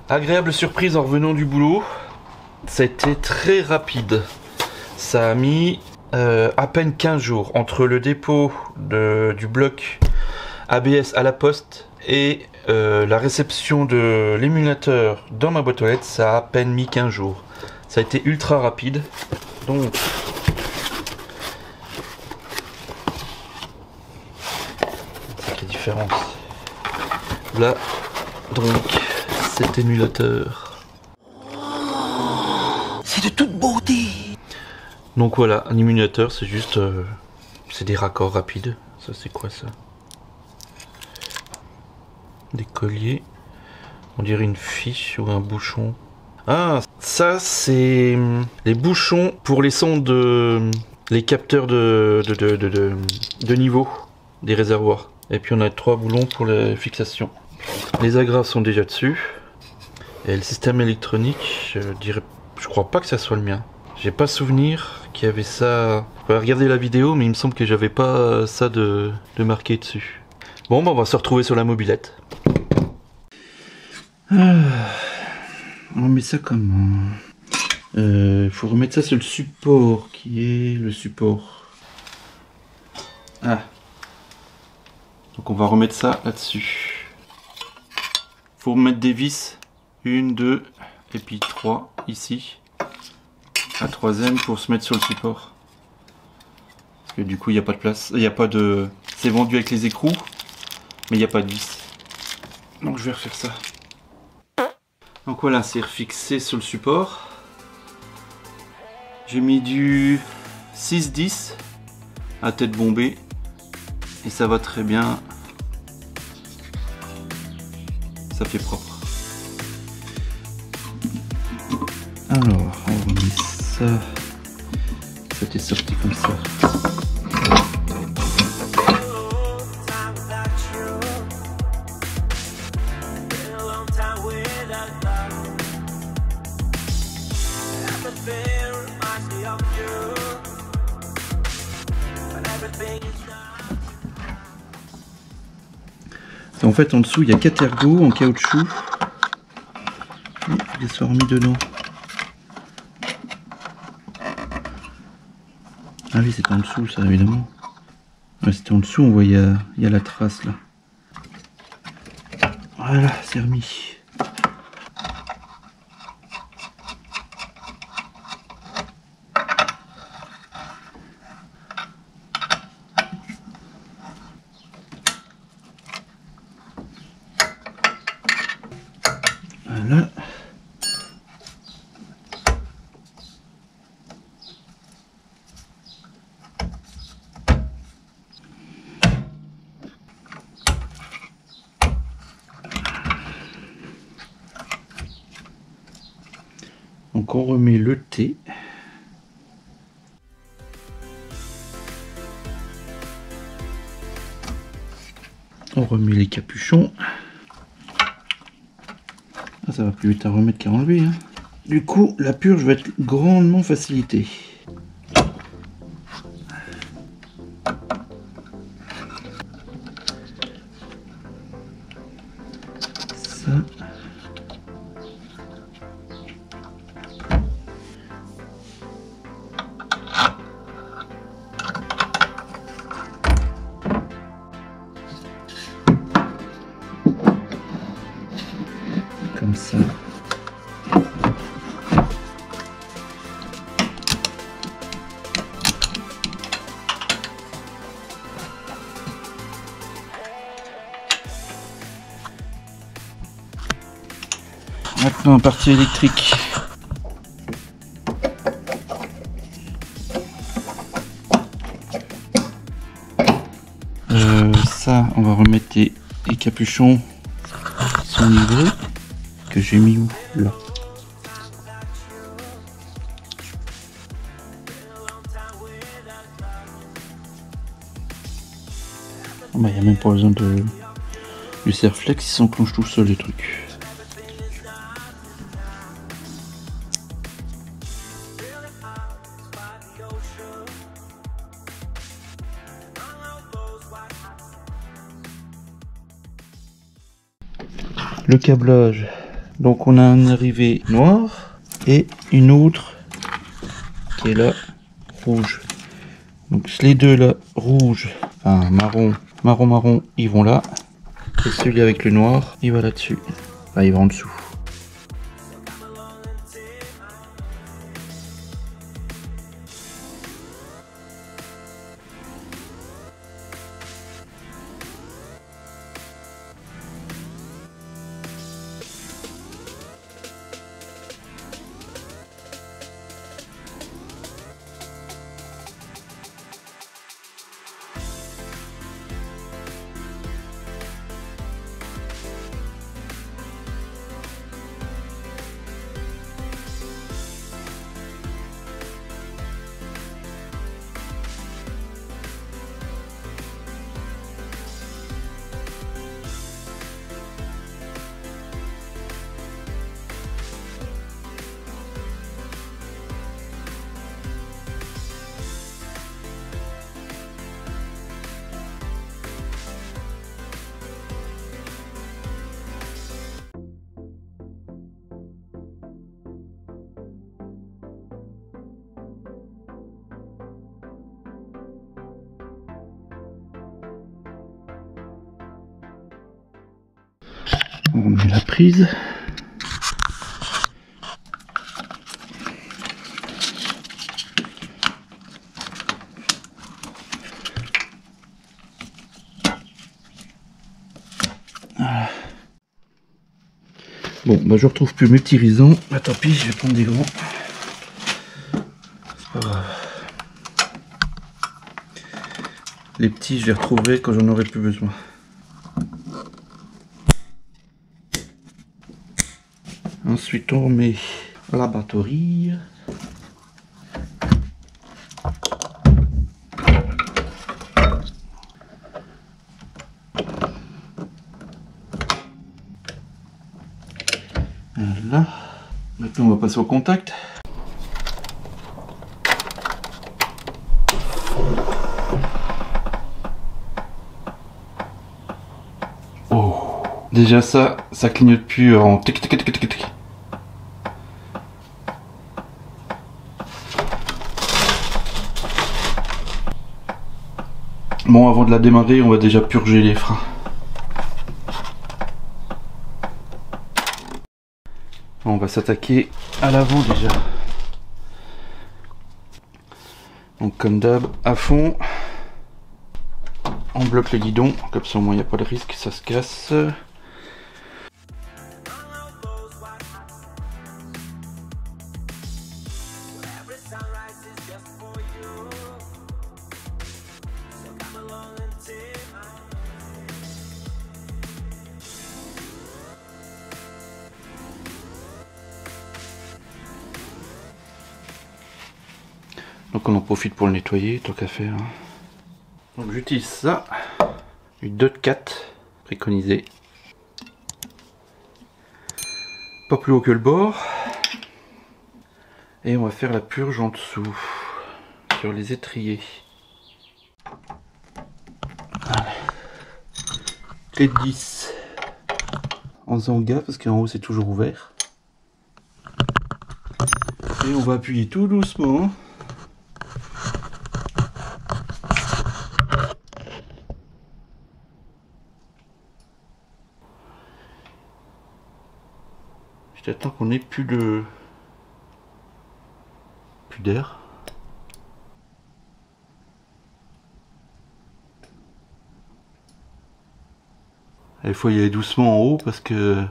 Agréable surprise en revenant du boulot. Ça a été très rapide. Ça a mis à peine 15 jours entre le dépôt du bloc ABS à la poste et la réception de l'émulateur dans ma boîte aux lettres. Ça a à peine mis 15 jours. Ça a été ultra rapide. Donc sacrée différence. Là donc cet émulateur. C'est de toute beauté. Donc voilà, un émulateur, c'est juste c'est des raccords rapides. Ça c'est quoi ça? Des colliers. On dirait une fiche ou un bouchon. Ah, ça c'est les bouchons pour les sondes, les capteurs de niveau des réservoirs. Et puis on a 3 boulons pour la fixation. Les agrafes sont déjà dessus. Et le système électronique, je crois pas que ça soit le mien. J'ai pas souvenir qu'il y avait ça. Je vais regarder la vidéo, mais il me semble que j'avais pas ça de marqué dessus. Bon, bah on va se retrouver sur la mobilette. On met ça comment? Faut remettre ça sur le support, qui est le support. Ah. Donc on va remettre ça là-dessus. Faut mettre des vis. 1, 2, et puis 3 ici. La troisième pour se mettre sur le support. Parce que du coup il n'y a pas de place. Il n'y a pas de. C'est vendu avec les écrous, mais il n'y a pas de vis. Donc je vais refaire ça. Donc voilà, c'est refixé sur le support. J'ai mis du 6-10 à tête bombée. Et ça va très bien. Ça fait propre. Alors, on remet ça. C'était sorti comme ça. En fait, en dessous, il y a 4 ergots en caoutchouc. Ils sont remis dedans. Ah oui, c'est en dessous, ça, évidemment. Ouais, c'était en dessous, on voit, il y a la trace, là. Voilà, c'est remis. Voilà. Donc on remet le T. On remet les capuchons. Ah, ça va plus vite à remettre qu'à enlever, hein. Du coup, la purge va être grandement facilitée. Ça. Comme ça. Maintenant, partie électrique. Ça, on va remettre les capuchons sont livrés. Que j'ai mis où? Là. Il n'y a même pas besoin du serre-flex, ils s'enclenchent tout seul les trucs. Le câblage, Donc on a une arrivée noire et une autre qui est là, rouge. Donc les deux là, rouge, enfin marron, ils vont là. Et celui avec le noir, il va là-dessus. Enfin, il va en dessous. On met la prise. Voilà. Bon, bah je retrouve plus mes petits raisons. Bah tant pis, je vais prendre des grands. C'est pas grave. Les petits, je les retrouverai quand j'en aurai plus besoin. Ensuite, on met la batterie. Voilà. Maintenant, on va passer au contact. Oh, déjà ça clignote plus en tic tic tic tic tic. Bon, avant de la démarrer, on va déjà purger les freins. On va s'attaquer à l'avant déjà. Donc comme d'hab, à fond. On bloque le guidon, comme ça au moins il n'y a pas de risque que ça se casse. Donc on en profite pour le nettoyer, tant qu'à faire. Donc j'utilise ça, une Dot 4 préconisée. Pas plus haut que le bord. Et on va faire la purge en dessous, sur les étriers. Clé de 10. En faisant gaffe parce qu'en haut c'est toujours ouvert. Et on va appuyer tout doucement. J'attends qu'on ait plus d'air. Il faut y aller doucement en haut parce que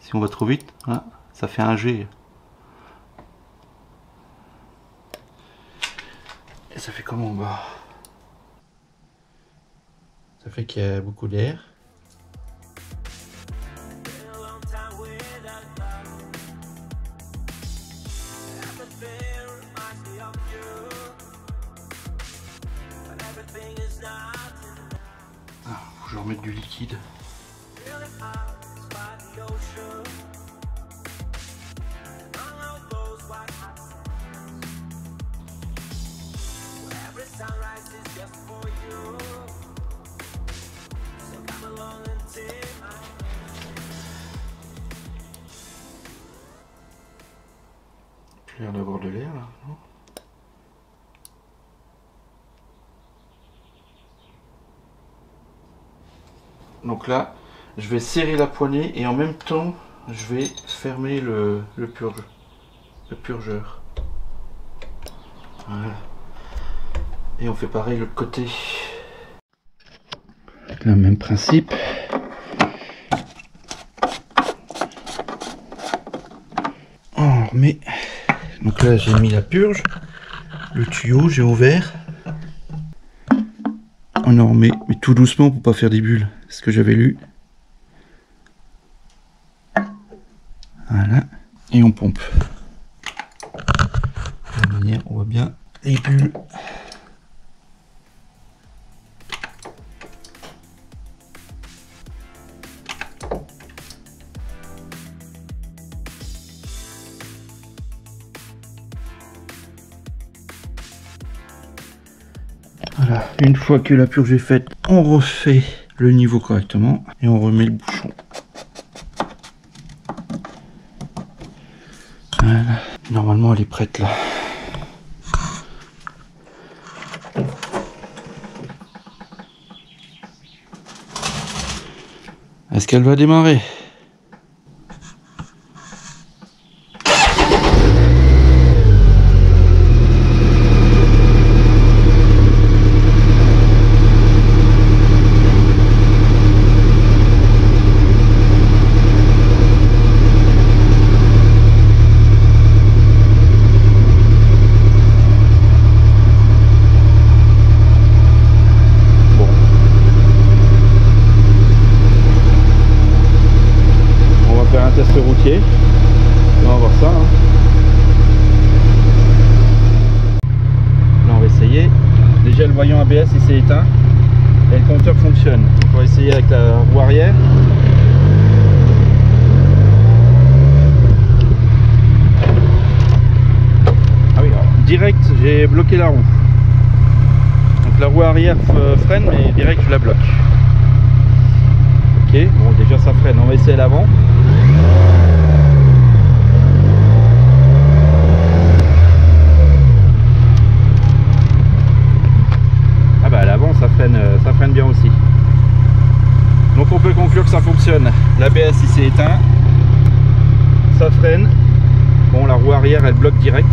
si on va trop vite, hein, ça fait un G. Et ça fait comme en bas. Ça fait qu'il y a beaucoup d'air. Ah, faut que je remette du liquide. Il y a l'air d'avoir de l'air là, non? Donc là, je vais serrer la poignée et en même temps, je vais fermer le purgeur. Voilà. Et on fait pareil de l'autre côté. Le même principe. On remet. Donc là, j'ai mis la purge. Le tuyau, j'ai ouvert. On en remet, mais tout doucement pour pas faire des bulles. C'est ce que j'avais lu. Voilà. Et on pompe. De la manière, on voit bien les bulles. Voilà, une fois que la purge est faite, on refait le niveau correctement et on remet le bouchon. Voilà, normalement elle est prête là. Est-ce qu'elle va démarrer ? Test routier, on va voir ça. Hein. Là on va essayer. Déjà le voyant ABS il s'est éteint et le compteur fonctionne. Donc, on va essayer avec la roue arrière. Ah oui, alors, direct j'ai bloqué la roue. Donc la roue arrière freine mais direct je la bloque. Ok, bon déjà ça freine, on va essayer l'avant. Ah bah à l'avant ça freine bien aussi. Donc on peut conclure que ça fonctionne. L'ABS il s'est éteint, ça freine. Bon la roue arrière elle bloque direct.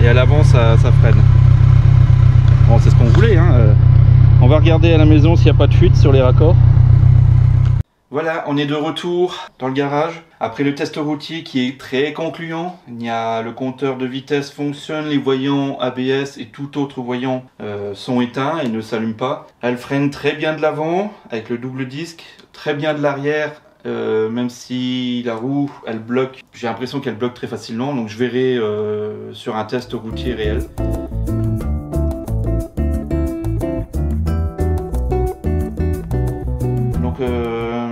Et à l'avant ça freine. Bon c'est ce qu'on voulait hein. On va regarder à la maison s'il n'y a pas de fuite sur les raccords. Voilà, on est de retour dans le garage. Après le test routier qui est très concluant, il y a le compteur de vitesse fonctionne, les voyants ABS et tout autre voyant sont éteints et ne s'allument pas. Elle freine très bien de l'avant avec le double disque, très bien de l'arrière, même si la roue elle bloque. J'ai l'impression qu'elle bloque très facilement, donc je verrai sur un test routier réel.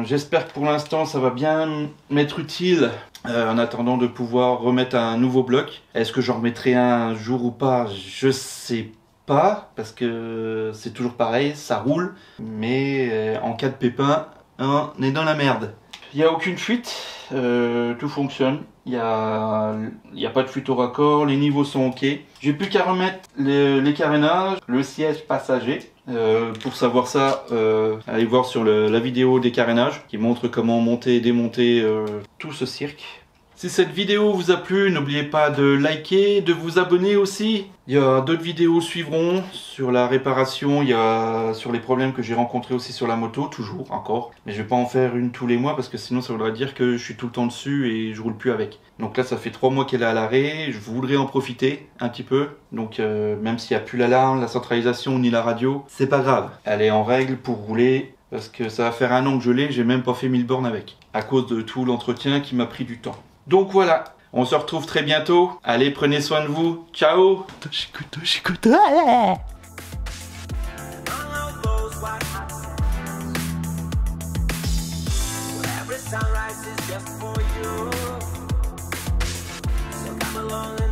J'espère que pour l'instant ça va bien m'être utile en attendant de pouvoir remettre un nouveau bloc. Est-ce que j'en remettrai un jour ou pas? Je sais pas, parce que c'est toujours pareil, ça roule, mais en cas de pépin, on est dans la merde. Il n'y a aucune fuite, tout fonctionne, il n'y a pas de fuite au raccord, les niveaux sont ok. J'ai plus qu'à remettre les carénages, le siège passager. Pour savoir ça, allez voir sur la vidéo des carénages qui montre comment monter et démonter tout ce cirque. Si cette vidéo vous a plu, n'oubliez pas de liker, de vous abonner aussi. Il y a d'autres vidéos suivront sur la réparation, il y a sur les problèmes que j'ai rencontrés aussi sur la moto, toujours, encore. Mais je vais pas en faire une tous les mois parce que sinon ça voudrait dire que je suis tout le temps dessus et je roule plus avec. Donc là ça fait 3 mois qu'elle est à l'arrêt, je voudrais en profiter un petit peu. Donc même s'il n'y a plus l'alarme, la centralisation ni la radio, c'est pas grave. Elle est en règle pour rouler. Parce que ça va faire 1 an que je l'ai, j'ai même pas fait 1000 bornes avec. À cause de tout l'entretien qui m'a pris du temps. Donc voilà, on se retrouve très bientôt. Allez, prenez soin de vous. Ciao. Sunrise is just for you. So come along.